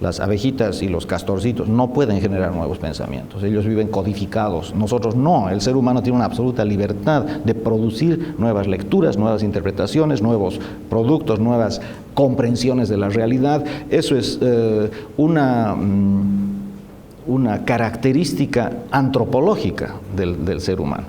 Las abejitas y los castorcitos no pueden generar nuevos pensamientos, ellos viven codificados. Nosotros no, el ser humano tiene una absoluta libertad de producir nuevas lecturas, nuevas interpretaciones, nuevos productos, nuevas comprensiones de la realidad. Eso es una característica antropológica del ser humano.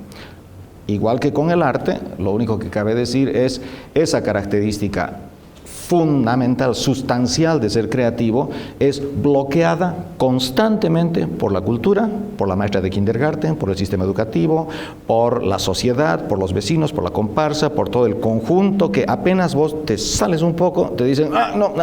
Igual que con el arte, lo único que cabe decir es esa característica fundamental, sustancial de ser creativo, es bloqueada constantemente por la cultura, por la maestra de kindergarten, por el sistema educativo, por la sociedad, por los vecinos, por la comparsa, por todo el conjunto, que apenas vos te sales un poco, te dicen: no,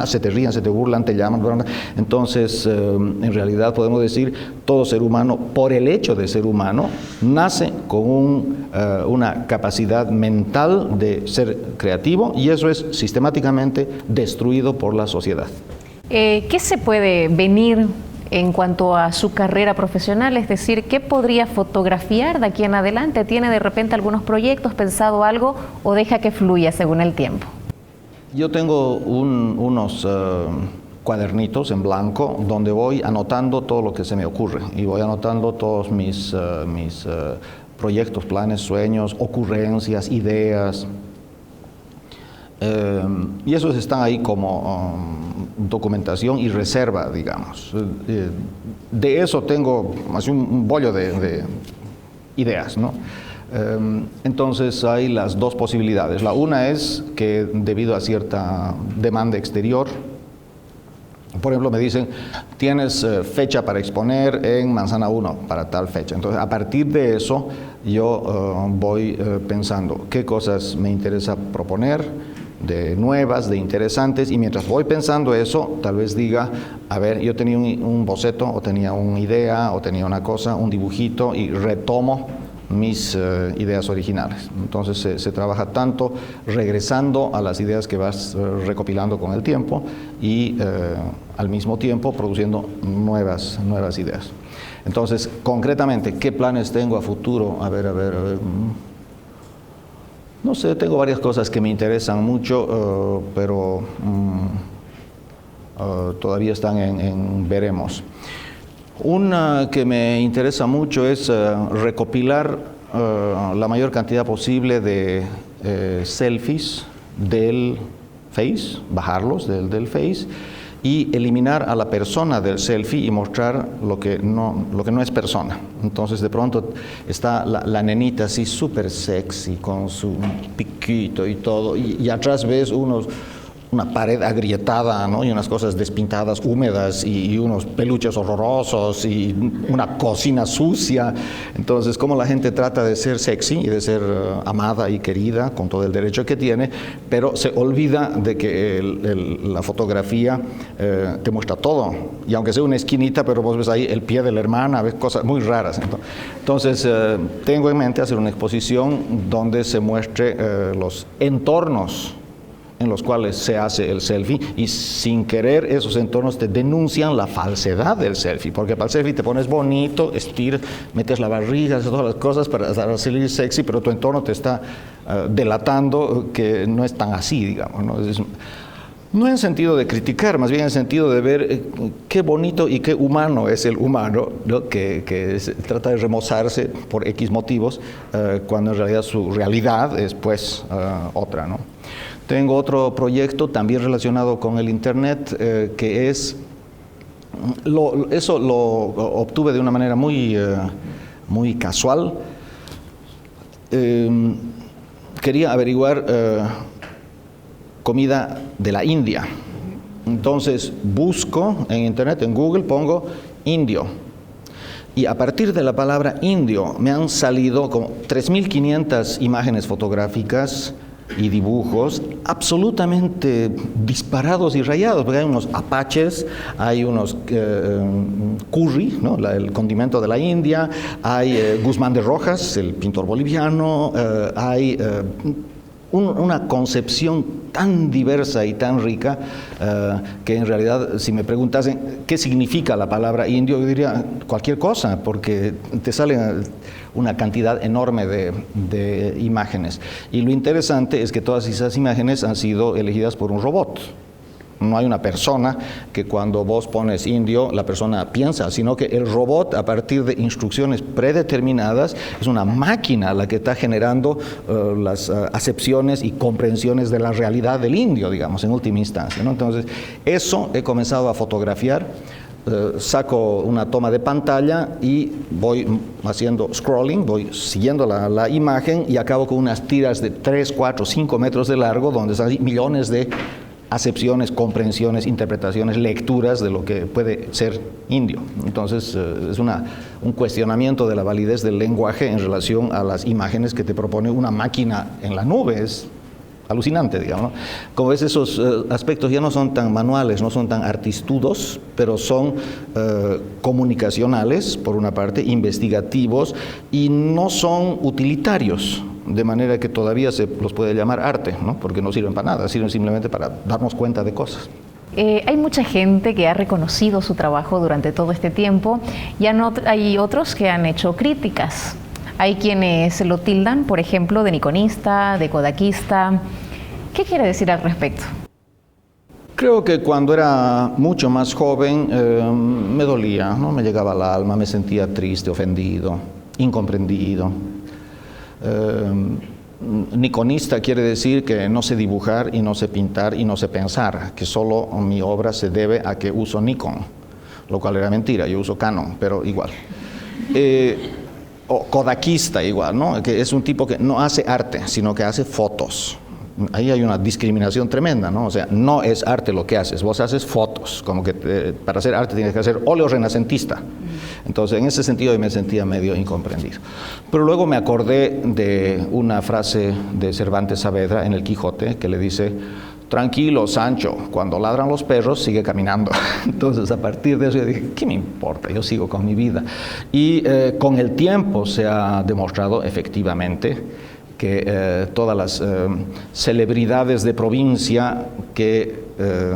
se te rían, se te burlan, te llaman. Entonces, en realidad podemos decir, todo ser humano, por el hecho de ser humano, nace con una capacidad mental de ser creativo, y eso es sistemáticamente destruido por la sociedad. ¿Qué se puede venir en cuanto a su carrera profesional? Es decir, ¿qué podría fotografiar de aquí en adelante? ¿Tiene de repente algunos proyectos, pensado algo, o deja que fluya según el tiempo? Yo tengo unos cuadernitos en blanco donde voy anotando todo lo que se me ocurre y voy anotando todos mis proyectos, planes, sueños, ocurrencias, ideas. Y esos están ahí como documentación y reserva, digamos. De eso tengo así un bollo de ideas, ¿no? Entonces hay las dos posibilidades. La una es que debido a cierta demanda exterior, por ejemplo, me dicen, tienes fecha para exponer en Manzana 1 para tal fecha. Entonces, a partir de eso, yo voy pensando qué cosas me interesa proponer, de nuevas, de interesantes, y mientras voy pensando eso, tal vez diga, a ver, yo tenía un boceto, o tenía una idea, o tenía una cosa, un dibujito, y retomo mis ideas originales. Entonces se trabaja tanto regresando a las ideas que vas recopilando con el tiempo y al mismo tiempo produciendo nuevas ideas. Entonces, concretamente, ¿qué planes tengo a futuro? A ver. No sé, tengo varias cosas que me interesan mucho, pero todavía están en veremos. Una que me interesa mucho es recopilar la mayor cantidad posible de selfies del Face, bajarlos del Face y eliminar a la persona del selfie y mostrar lo que no es persona. Entonces de pronto está la nenita así súper sexy con su piquito y todo y atrás ves una pared agrietada, ¿no? Y unas cosas despintadas, húmedas, y unos peluches horrorosos, y una cocina sucia. Entonces, cómo la gente trata de ser sexy y de ser amada y querida, con todo el derecho que tiene, pero se olvida de que la fotografía te muestra todo. Y aunque sea una esquinita, pero vos ves ahí el pie de la hermana, ves cosas muy raras. Entonces, tengo en mente hacer una exposición donde se muestre los entornos en los cuales se hace el selfie y sin querer esos entornos te denuncian la falsedad del selfie, porque para el selfie te pones bonito, estiras, metes la barriga, haces todas las cosas para salir sexy, pero tu entorno te está delatando que no es tan así, digamos, ¿no? No en sentido de criticar, más bien en sentido de ver qué bonito y qué humano es el humano, ¿no? que trata de remozarse por X motivos, cuando en realidad su realidad es pues otra, ¿no? Tengo otro proyecto también relacionado con el Internet, que es, eso lo obtuve de una manera muy casual. Quería averiguar comida de la India. Entonces busco en Internet, en Google, pongo indio. Y a partir de la palabra indio me han salido como 3.500 imágenes fotográficas y dibujos absolutamente disparados y rayados, porque hay unos apaches, hay unos curry, ¿no? El condimento de la India, hay Guzmán de Rojas, el pintor boliviano, hay una concepción tan diversa y tan rica que en realidad, si me preguntasen qué significa la palabra indio, yo diría cualquier cosa, porque te sale una cantidad enorme de imágenes. Y lo interesante es que todas esas imágenes han sido elegidas por un robot. No hay una persona que cuando vos pones indio, la persona piensa, sino que el robot, a partir de instrucciones predeterminadas, es una máquina la que está generando las acepciones y comprensiones de la realidad del indio, digamos, en última instancia, ¿no? Entonces, eso he comenzado a fotografiar. Saco una toma de pantalla y voy haciendo scrolling, voy siguiendo la imagen y acabo con unas tiras de 3, 4, 5 metros de largo, donde están millones de acepciones, comprensiones, interpretaciones, lecturas de lo que puede ser indio. Entonces es un cuestionamiento de la validez del lenguaje en relación a las imágenes que te propone una máquina en la nube. Es alucinante, digamos, ¿no? Como ves, esos aspectos ya no son tan manuales, no son tan artistudos, pero son comunicacionales, por una parte, investigativos, y no son utilitarios, de manera que todavía se los puede llamar arte, ¿no? Porque no sirven para nada, sirven simplemente para darnos cuenta de cosas. Hay mucha gente que ha reconocido su trabajo durante todo este tiempo, y hay otros que han hecho críticas. Hay quienes lo tildan, por ejemplo, de nikonista, de kodakista. ¿Qué quiere decir al respecto? Creo que cuando era mucho más joven me dolía, ¿no? Me llegaba al alma, me sentía triste, ofendido, incomprendido. Niconista quiere decir que no sé dibujar y no sé pintar y no sé pensar, que solo mi obra se debe a que uso Nikon, lo cual era mentira, yo uso Canon, pero igual. O kodakista igual, ¿no? Que es un tipo que no hace arte, sino que hace fotos. Ahí hay una discriminación tremenda, ¿no? O sea, no es arte lo que haces, vos haces fotos, como que para hacer arte tienes que hacer óleo renacentista. Entonces, en ese sentido yo me sentía medio incomprendido. Pero luego me acordé de una frase de Cervantes Saavedra en El Quijote que le dice: tranquilo, Sancho, cuando ladran los perros sigue caminando. Entonces, a partir de eso yo dije, ¿qué me importa? Yo sigo con mi vida. Y con el tiempo se ha demostrado efectivamente que todas las celebridades de provincia que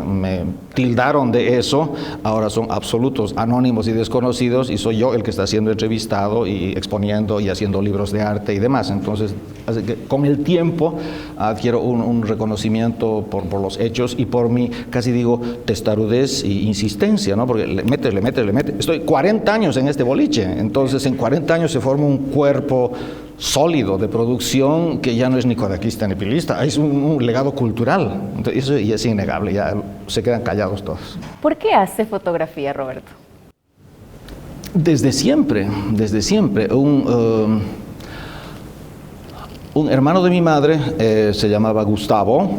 me tildaron de eso, ahora son absolutos anónimos y desconocidos, y soy yo el que está siendo entrevistado y exponiendo y haciendo libros de arte y demás. Entonces, así que con el tiempo adquiero un reconocimiento por los hechos y por mi, casi digo, testarudez e insistencia, ¿no? Porque le metes. Estoy 40 años en este boliche, entonces en 40 años se forma un cuerpo sólido de producción que ya no es ni kodakista ni pilista, es un legado cultural. Entonces, eso ya es innegable, ya se quedan callados todos. ¿Por qué hace fotografía, Roberto? Desde siempre. Un hermano de mi madre se llamaba Gustavo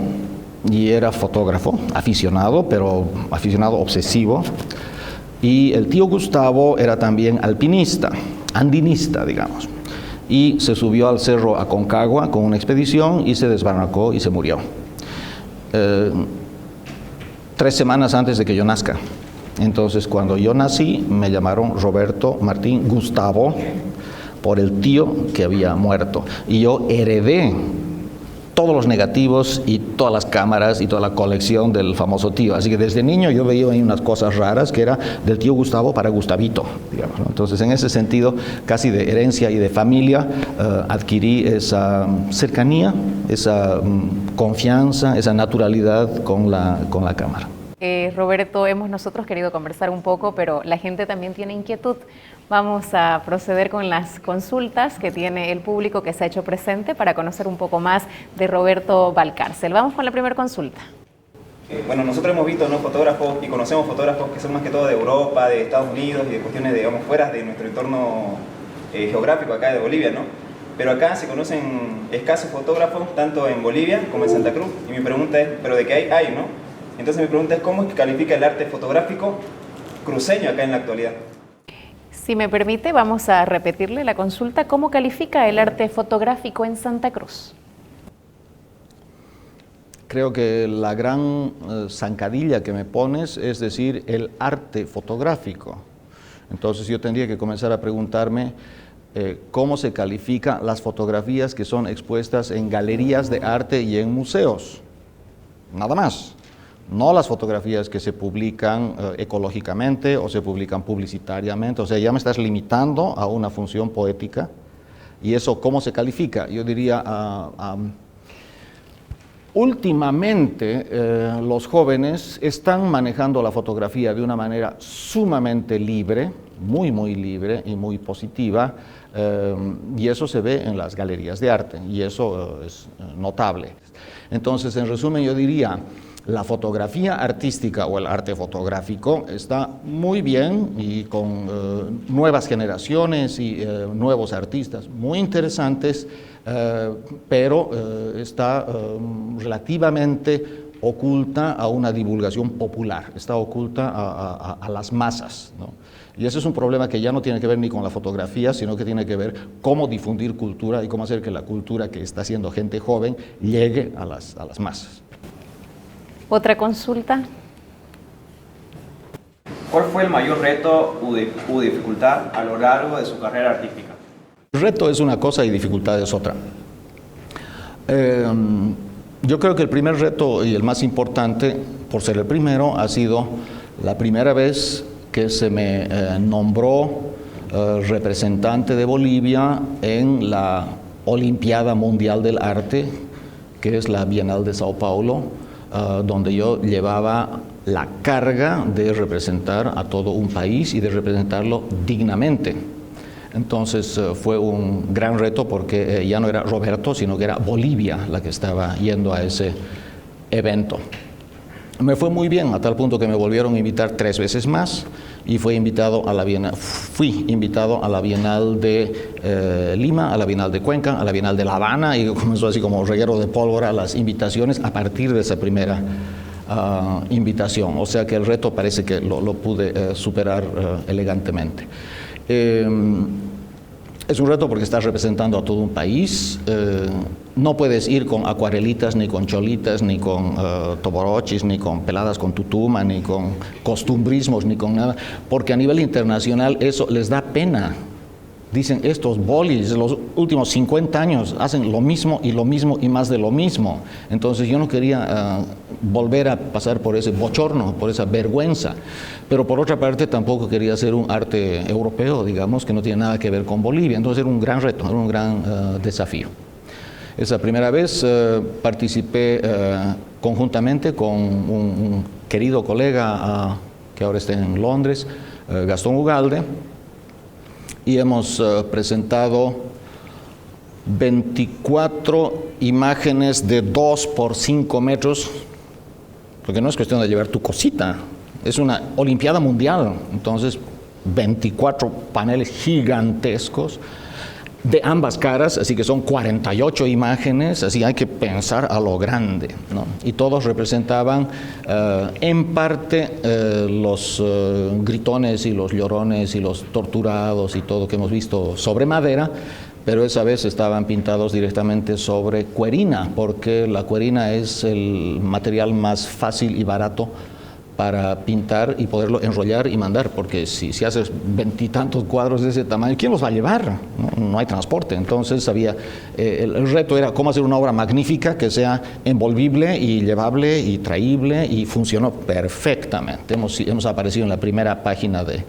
y era fotógrafo, aficionado, pero aficionado obsesivo. Y el tío Gustavo era también alpinista, andinista, digamos. Y se subió al cerro Aconcagua con una expedición y se desbarrancó y se murió. 3 semanas antes de que yo nazca. Entonces, cuando yo nací, me llamaron Roberto Martín Gustavo por el tío que había muerto. Y yo heredé todos los negativos y todas las cámaras y toda la colección del famoso tío. Así que desde niño yo veía ahí unas cosas raras que era del tío Gustavo para Gustavito, digamos, ¿no? Entonces, en ese sentido, casi de herencia y de familia, adquirí esa cercanía, esa confianza, esa naturalidad con la cámara. Roberto, hemos nosotros querido conversar un poco, pero la gente también tiene inquietud. Vamos a proceder con las consultas que tiene el público que se ha hecho presente para conocer un poco más de Roberto Valcárcel. Vamos con la primera consulta. Bueno, nosotros hemos visto, ¿no?, fotógrafos y conocemos fotógrafos que son más que todo de Europa, de Estados Unidos y de cuestiones, digamos, fuera de nuestro entorno geográfico acá de Bolivia, ¿no? Pero acá se conocen escasos fotógrafos, tanto en Bolivia como en Santa Cruz. Y mi pregunta es, ¿pero de qué hay, no? Entonces mi pregunta es, ¿cómo es que califica el arte fotográfico cruceño acá en la actualidad? Si me permite, vamos a repetirle la consulta. ¿Cómo califica el arte fotográfico en Santa Cruz? Creo que la gran zancadilla que me pones es decir, el arte fotográfico. Entonces yo tendría que comenzar a preguntarme cómo se califican las fotografías que son expuestas en galerías de arte y en museos. Nada más. No las fotografías que se publican ecológicamente o se publican publicitariamente. O sea, ya me estás limitando a una función poética. ¿Y eso cómo se califica? Yo diría, últimamente los jóvenes están manejando la fotografía de una manera sumamente libre, muy libre y muy positiva, y eso se ve en las galerías de arte, y eso es notable. Entonces, en resumen, yo diría, la fotografía artística o el arte fotográfico está muy bien y con nuevas generaciones y nuevos artistas muy interesantes, pero está relativamente oculta a una divulgación popular, está oculta a las masas, ¿no? Y ese es un problema que ya no tiene que ver ni con la fotografía, sino que tiene que ver cómo difundir cultura y cómo hacer que la cultura que está haciendo gente joven llegue a las masas. ¿Otra consulta? ¿Cuál fue el mayor reto u dificultad a lo largo de su carrera artística? El reto es una cosa y dificultad es otra. Yo creo que el primer reto y el más importante, por ser el primero, ha sido la primera vez que se me nombró representante de Bolivia en la Olimpiada Mundial del Arte, que es la Bienal de Sao Paulo, donde yo llevaba la carga de representar a todo un país y de representarlo dignamente. Entonces fue un gran reto porque ya no era Roberto, sino que era Bolivia la que estaba yendo a ese evento. Me fue muy bien, a tal punto que me volvieron a invitar 3 veces más y fui invitado a la Bienal de Lima, a la Bienal de Cuenca, a la Bienal de La Habana, y comenzó así como reguero de pólvora las invitaciones a partir de esa primera invitación. O sea que el reto parece que lo pude superar elegantemente. Es un reto porque estás representando a todo un país. No puedes ir con acuarelitas, ni con cholitas, ni con toborochis, ni con peladas con tutuma, ni con costumbrismos, ni con nada, porque a nivel internacional eso les da pena. Dicen, estos bolis, los últimos 50 años hacen lo mismo y más de lo mismo. Entonces yo no quería volver a pasar por ese bochorno, por esa vergüenza. Pero por otra parte tampoco quería hacer un arte europeo, digamos, que no tiene nada que ver con Bolivia. Entonces era un gran reto, era un gran desafío. Esa primera vez participé conjuntamente con un querido colega que ahora está en Londres, Gastón Ugalde, y hemos presentado 24 imágenes de 2 por 5 metros, porque no es cuestión de llevar tu cosita, es una olimpiada mundial, entonces 24 paneles gigantescos de ambas caras, así que son 48 imágenes, así hay que pensar a lo grande, ¿no? Y todos representaban en parte los gritones y los llorones y los torturados y todo que hemos visto sobre madera, pero esa vez estaban pintados directamente sobre cuerina, porque la cuerina es el material más fácil y barato para pintar y poderlo enrollar y mandar, porque si haces 20 y tantos cuadros de ese tamaño, ¿quién los va a llevar? No hay transporte. Entonces el reto era cómo hacer una obra magnífica que sea envolvible y llevable y traíble, y funcionó perfectamente. Hemos aparecido en la primera página de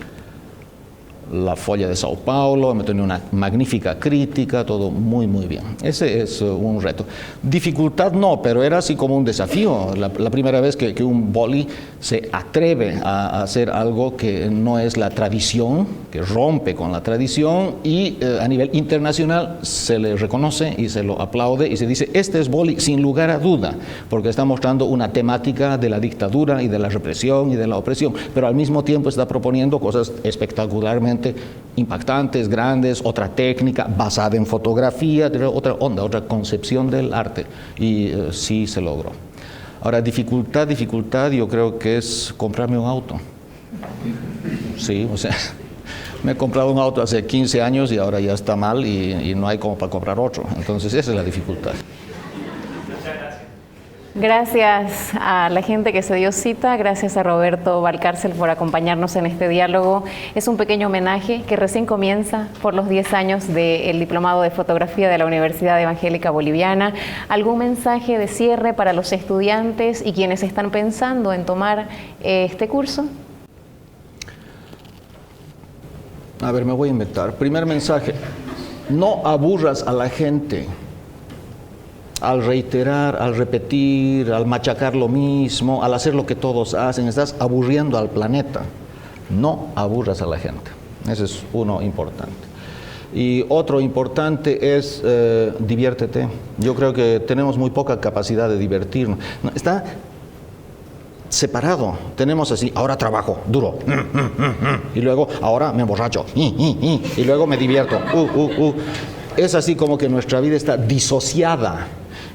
La Folla de Sao Paulo, hemos tenido una magnífica crítica, todo muy bien. Ese es un reto. Dificultad no, pero era así como un desafío. La primera vez que un boli se atreve a hacer algo que no es la tradición, que rompe con la tradición, y a nivel internacional se le reconoce y se lo aplaude y se dice, este es boli sin lugar a duda, porque está mostrando una temática de la dictadura y de la represión y de la opresión, pero al mismo tiempo está proponiendo cosas espectacularmente impactantes, grandes, otra técnica basada en fotografía, otra onda, otra concepción del arte, y sí se logró. Ahora, dificultad, yo creo que es comprarme un auto. Sí, o sea, me he comprado un auto hace 15 años y ahora ya está mal y no hay como para comprar otro. Entonces, esa es la dificultad. Gracias a la gente que se dio cita, gracias a Roberto Valcárcel por acompañarnos en este diálogo. Es un pequeño homenaje que recién comienza por los 10 años del Diplomado de Fotografía de la Universidad Evangélica Boliviana. ¿Algún mensaje de cierre para los estudiantes y quienes están pensando en tomar este curso? A ver, me voy a inventar. Primer mensaje, no aburras a la gente. Al reiterar, al repetir, al machacar lo mismo, al hacer lo que todos hacen, estás aburriendo al planeta. No aburras a la gente. Ese es uno importante. Y otro importante es diviértete. Yo creo que tenemos muy poca capacidad de divertirnos. Está separado. Tenemos así, ahora trabajo duro, y luego ahora me emborracho, y luego me divierto. Es así como que nuestra vida está disociada.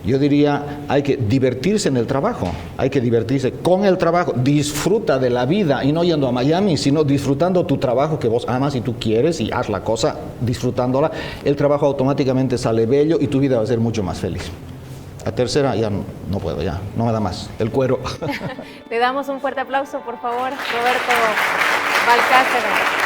Yo diría, hay que divertirse en el trabajo, hay que divertirse con el trabajo, disfruta de la vida, y no yendo a Miami, sino disfrutando tu trabajo que vos amas y tú quieres, y haz la cosa disfrutándola. El trabajo automáticamente sale bello y tu vida va a ser mucho más feliz. La tercera ya no puedo, ya no me da más, el cuero. Le damos un fuerte aplauso, por favor, Roberto Valcárcel.